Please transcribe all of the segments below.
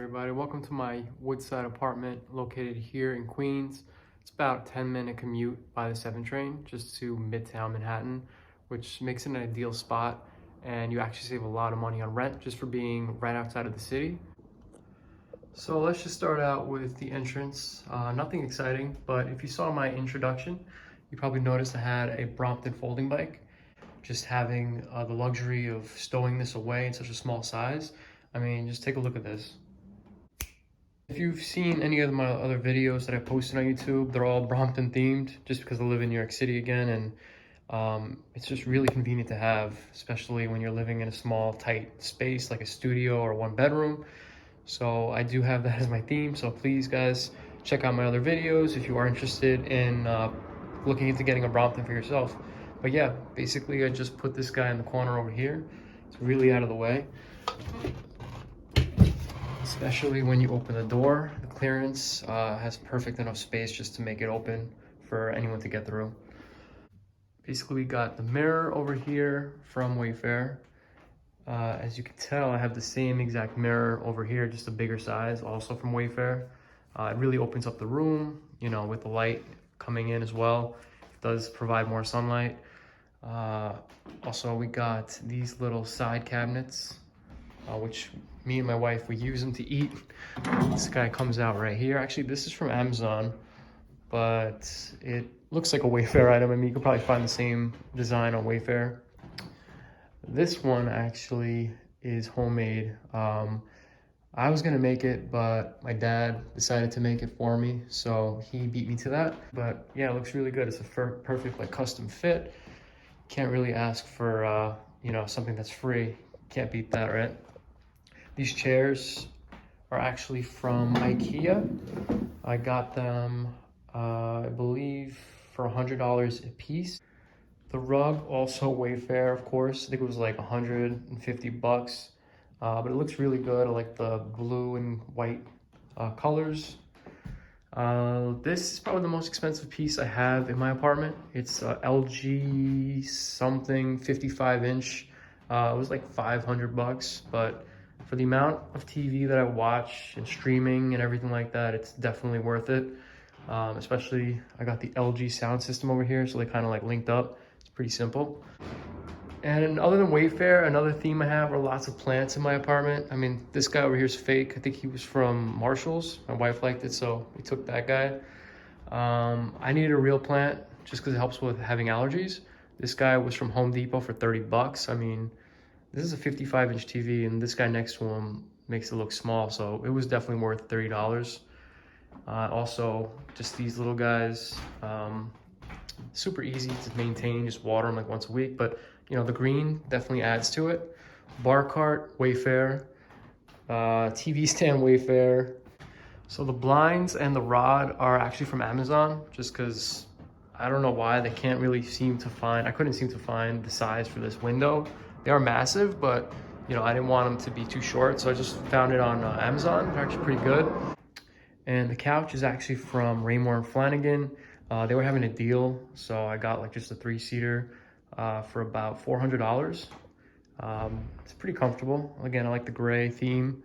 everybody, welcome to my woodside apartment located here in Queens. It's about a 10-minute commute by the 7 train just to Midtown Manhattan, which makes it an ideal spot, and you actually save a lot of money on rent just for being right outside of the city. So let's just start out with the entrance. Nothing exciting, but if you saw my introduction, you probably noticed I had a Brompton folding bike. Just having the luxury of stowing this away in such a small size, I mean, just take a look at this. If you've seen any of my other videos that I posted on YouTube, they're all Brompton themed just because I live in New York City again, and it's just really convenient to have, especially when you're living in a small, tight space like a studio or one bedroom. So I do have that as my theme, so please guys, check out my other videos if you are interested in looking into getting a Brompton for yourself. But yeah, basically I just put this guy in the corner over here. It's really out of the way. Especially when you open the door, the clearance has perfect enough space just to make it open for anyone to get through. Basically, we got the mirror over here from Wayfair. As you can tell, I have the same exact mirror over here, just a bigger size, also from Wayfair. It really opens up the room, you know, with the light coming in as well. It does provide more sunlight. Also, we got these little side cabinets, which me and my wife, we use them to eat. This guy comes out right here. Actually, this is from Amazon, but it looks like a Wayfair item. I mean, you could probably find the same design on Wayfair. This one actually is homemade. I was gonna make it, but my dad decided to make it for me, so he beat me to that. But yeah, it looks really good. It's a perfect like custom fit. Can't really ask for you know, something that's free. Can't beat that, right? These chairs are actually from IKEA. I got them, I believe, for $100 a piece. The rug, also Wayfair, of course. I think it was like 150 bucks, but it looks really good. I like the blue and white colors. This is probably the most expensive piece I have in my apartment. It's LG something 55-inch. It was like 500 bucks, but for the amount of TV that I watch and streaming and everything like that, it's definitely worth it. Especially, I got the LG sound system over here, so they kind of like linked up. It's pretty simple. And other than Wayfair, another theme I have are lots of plants in my apartment. I mean, this guy over here is fake. I think he was from Marshall's. My wife liked it, so we took that guy. I needed a real plant just because it helps with having allergies. This guy was from Home Depot for 30 bucks. I mean, this is a 55-inch TV, and this guy next to him makes it look small, so it was definitely worth $30. Also, just these little guys, super easy to maintain, just water them like once a week, but you know, the green definitely adds to it. Bar cart, Wayfair, TV stand, Wayfair. So the blinds and the rod are actually from Amazon, just because I don't know why they can't really seem to find, I couldn't seem to find the size for this window. They are massive, but you know, I didn't want them to be too short, so I just found it on Amazon. They're actually pretty good. And the couch is actually from Raymour and Flanigan. They were having a deal, so I got like just a 3-seater for about $400. It's pretty comfortable. Again, I like the gray theme.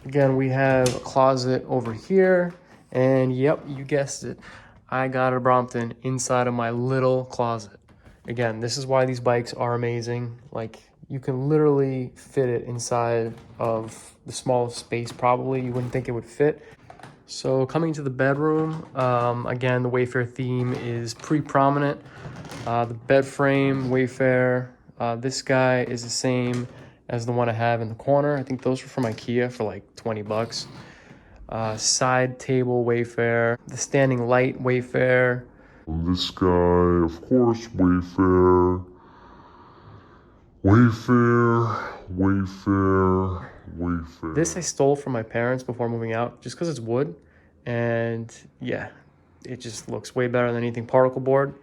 Again, we have a closet over here, and yep, you guessed it. I got a Brompton inside of my little closet. Again, this is why these bikes are amazing. Like, you can literally fit it inside of the smallest space probably. You wouldn't think it would fit. So coming to the bedroom, again, the Wayfair theme is pretty prominent. The bed frame, Wayfair. This guy is the same as the one I have in the corner. I think those were from IKEA for like 20 bucks. Side table, Wayfair. The standing light, Wayfair. This guy, of course, Wayfair. This I stole from my parents before moving out, just because it's wood. And yeah, it just looks way better than anything particle board.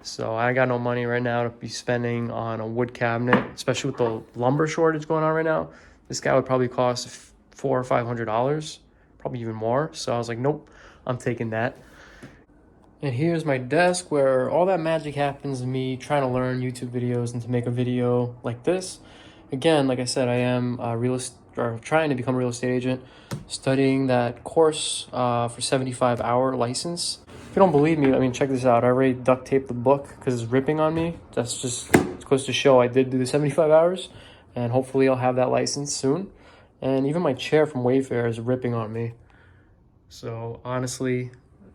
So I got no money right now to be spending on a wood cabinet, especially with the lumber shortage going on right now. This guy would probably cost $400 or $500, probably even more. So I was like, nope, I'm taking that. And here's my desk where all that magic happens to me trying to learn YouTube videos and to make a video like this. Again, like I said, I am or trying to become a real estate agent, studying that course for 75-hour license. If you don't believe me, I mean, check this out. I already duct taped the book because it's ripping on me. That's just goes to show I did do the 75 hours, and hopefully I'll have that license soon. And even my chair from Wayfair is ripping on me. So honestly,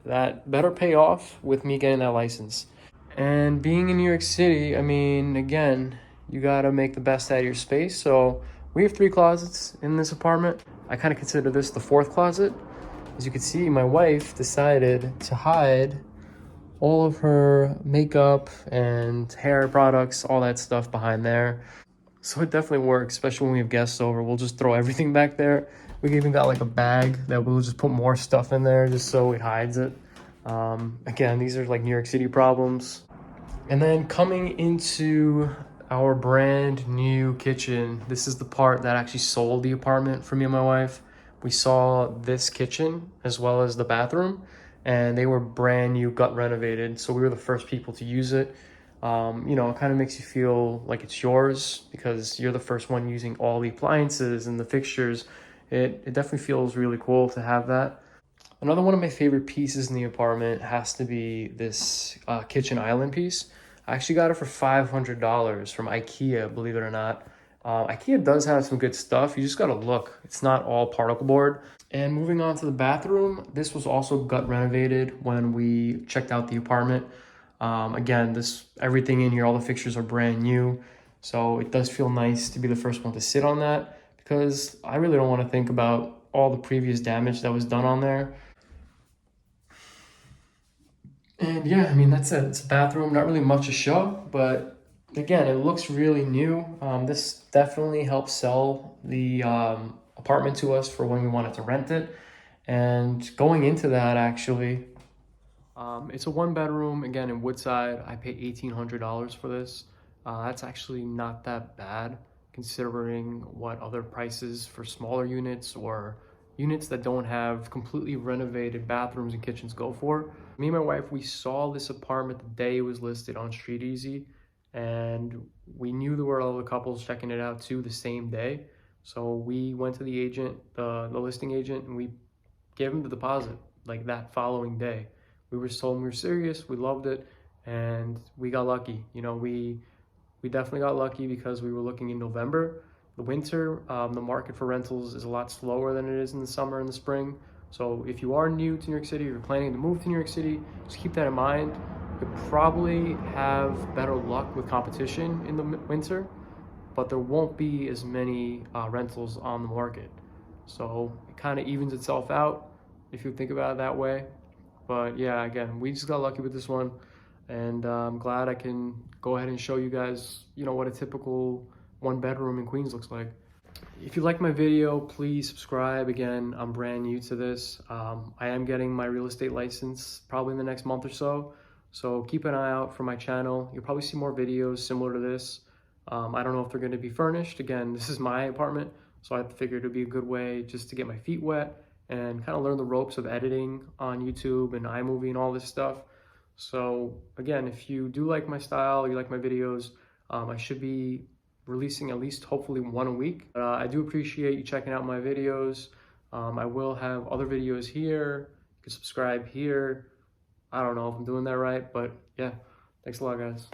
that better pay off with me getting that license. And being in New York City, I mean, again, you gotta make the best out of your space. So we have 3 closets in this apartment. I kind of consider this the 4th closet. As you can see, my wife decided to hide all of her makeup and hair products, all that stuff behind there. So it definitely works, especially when we have guests over. We'll just throw everything back there. We even got like a bag that we'll just put more stuff in there just so it hides it. Again, these are like New York City problems. And then coming into our brand new kitchen, this is the part that actually sold the apartment for me and my wife. We saw this kitchen as well as the bathroom, and they were brand new, gut renovated. So we were the first people to use it. You know, it kind of makes you feel like it's yours because you're the first one using all the appliances and the fixtures. It definitely feels really cool to have that. Another one of my favorite pieces in the apartment has to be this kitchen island piece. I actually got it for $500 from IKEA, believe it or not. IKEA does have some good stuff. You just gotta look. It's not all particle board. And moving on to the bathroom, this was also gut renovated when we checked out the apartment. Again, everything in here, all the fixtures are brand new. So it does feel nice to be the first one to sit on that because I really don't want to think about all the previous damage that was done on there. And yeah, I mean, that's it. It's a bathroom, not really much to show, but again, it looks really new. This definitely helped sell the apartment to us for when we wanted to rent it. And going into that, actually, it's a 1 bedroom, again, in Woodside. I paid $1,800 for this. That's actually not that bad considering what other prices for smaller units or units that don't have completely renovated bathrooms and kitchens go for. Me and my wife, we saw this apartment the day it was listed on Street Easy, and we knew there were other couples checking it out too the same day. So we went to the agent, the listing agent, and we gave him the deposit like that following day. We were told we were serious, we loved it, and we got lucky. You know, we definitely got lucky because we were looking in November. The winter, the market for rentals is a lot slower than it is in the summer and the spring. So if you are new to New York City, or you're planning to move to New York City, just keep that in mind. You'll probably have better luck with competition in the winter, but there won't be as many rentals on the market. So it kind of evens itself out if you think about it that way. But yeah, again, we just got lucky with this one, and I'm glad I can go ahead and show you guys, you know, what a typical 1 bedroom in Queens looks like. If you like my video, please subscribe. Again, I'm brand new to this. I am getting my real estate license probably in the next month or so. So keep an eye out for my channel. You'll probably see more videos similar to this. I don't know if they're going to be furnished. Again, this is my apartment, so I figured it would be a good way just to get my feet wet and kind of learn the ropes of editing on YouTube and iMovie and all this stuff. So again, if you do like my style, you like my videos, I should be releasing at least hopefully 1 a week. I do appreciate you checking out my videos. I will have other videos here. You can subscribe here. I don't know if I'm doing that right, but yeah, thanks a lot, guys.